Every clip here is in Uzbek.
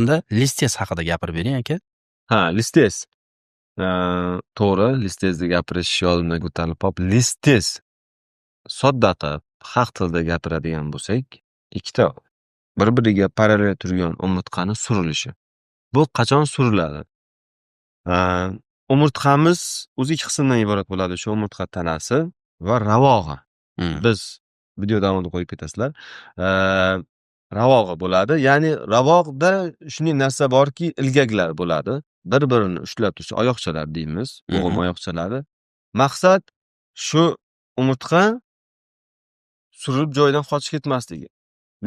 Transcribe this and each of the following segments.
Unda listes haqida gapirib bering aka. Ha, listes. To'g'ri, listesni gapirish yodimdan ko'tarilib qolib, listes sodda qilib, xalq tilida gapiradigan bo'lsak, ikkita bir-biriga parallel turgan umurtqani surilishi. Bu qachon suriladi? Umurtqamiz o'zi ikki qismdan iborat bo'ladi. Shu umurtqa tanasi va ravog'i. Biz video davomida qo'yib ketasizlar. Ravog'i bo'ladi. Ya'ni ravog'da shunday narsa borki, ilgaklar bo'ladi. Bir-birini ushlab tursa oyoqchalar deymiz, bo'g'im oyoqchalari. Maqsad shu umurtqa surilib joyidan qochib ketmasligi.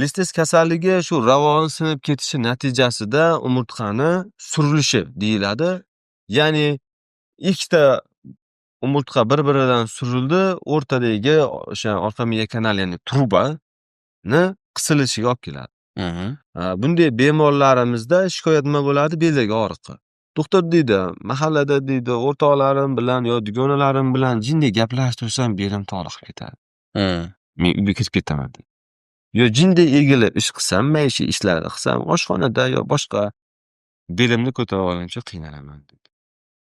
Listes kasalligi shu ravog'ning sinib ketishi natijasida umurtqani surilishi deyiladi. Ya'ni ikkita umurtqa bir-biridan surildi, o'rtadagi o'sha orqa miya kanali, ya'ni trubani qisilishiga olib keladi. Bunday bemorlarimizda shikoyat nima bo'ladi? Beldagi og'riqqa. Doktor deydi, mahallada deydi, o'rtoqlarim bilan yo dugonalarim bilan jinday gaplashtirsam belim toliqib ketadi. Men uyga ketib ketaman deydi. Yo jinday egilib ish qilsam, maishiy ishlarni qilsam, oshxonada yo boshqa belimni ko'tarib olguncha qiynalaman deydi.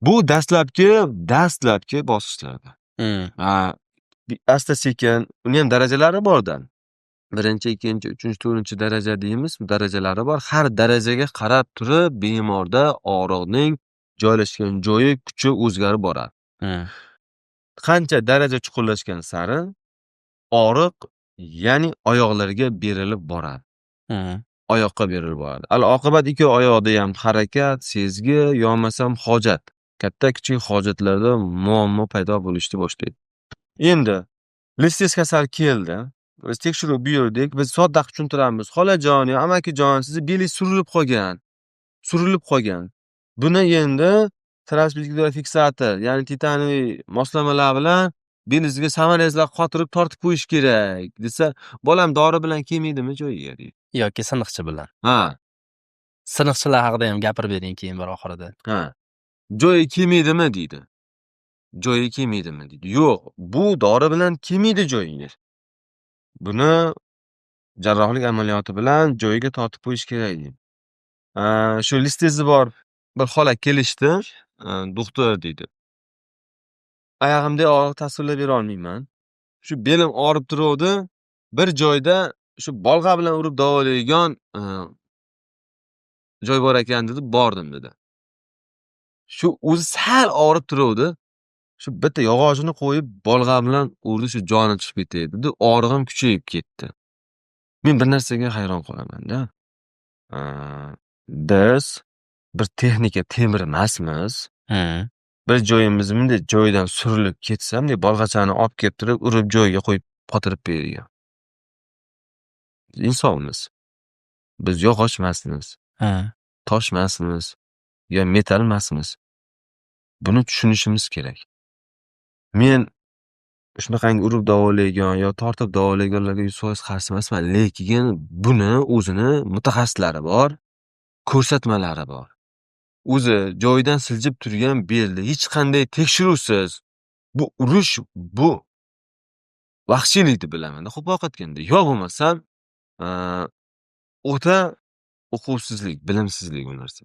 Bu dastlabki bosqichlarda. Asta-sekin uni ham darajalari borda. 1-chi, 2-chi, 3-chi, 4-chi daraja deymiz, darajalari bor. Har darajaga qarab turib bemorda og'riqning joylashgan joyi, kuchi o'zgarib boradi. Qancha daraja chuqurlashgan sari og'riq, ya'ni oyoqlarga berilib boradi. Oyoqqa berilib boradi. Al-oqibat ikki oyoqda ham harakat, sezgi, yo bo'lmasam hojat. Katta-kichik hojatlarda muammo paydo bo'lishni boshlaydi. Endi listes kasal keldi. Biz tekshiruv buyurdik. Biz sodda tushuntiramiz. Xolajon yo amakijon, sizni belingiz surilib qolgan. Buni endi transport fiksator, ya'ni titaniy moslamalar bilan belingizga samarangizlar qotirib tortib qo'yish kerak desa, bolam dori bilan kelmaydimi joyiga deydi. Yoki siniqchi bilan. Ha. Siniqchilar haqida ham gapirib bering keyin bir oxirida. Ha. Joyiga kelmaydimi deydi. Joyiga kelmaydimi deydi. Yo'q, bu dori bilan kelmaydi joyingiz. Buni jarrohlik amaliyoti bilan joyiga tortib qo'yish kerak deydi. Shu listesi bor bir xola kelishdi. Doktor deydi. Oyog'imda og'riq tasvirlab bera olmayman. Shu belim og'rib turuvdi. Bir joyda shu bolg'a bilan urib davolaydigan joy bor ekan dedi, bordim dedi. Shu o'zi sal og'rib turuvdi. Shu bitta yog'ochini qo'yib bolg'a bilan urdi, shu joni chiqib ketdi dedi. Og'rig'im kuchayib ketdi. Men bir narsaga hayron qolaman-da. Biz bir texnika temir emasmiz. Bir joyimiz bunday joyidan surilib ketsa, bunday bolg'achani olib kelib turib, urib joyiga qo'yib qotirib bergan. Insonmiz. Biz yog'och emasmiz. Tosh emasmiz. yo metal emasmiz. Buni tushunishimiz kerak. Men shunaqangi urib davolaydigan yo tortib davolaydiganlarga 100% qarshi emasman, lekin buni o'zini mutaxassislari bor, ko'rsatmalari bor. O'zi joyidan siljib turgan belni hech qanday tekshiruvsiz bu urush, bu vahshiylikni bilaman, xo'p ovqatganda. Yo bo'lmasam o'ta uquvsizlik, bilimsizlik bu narsa.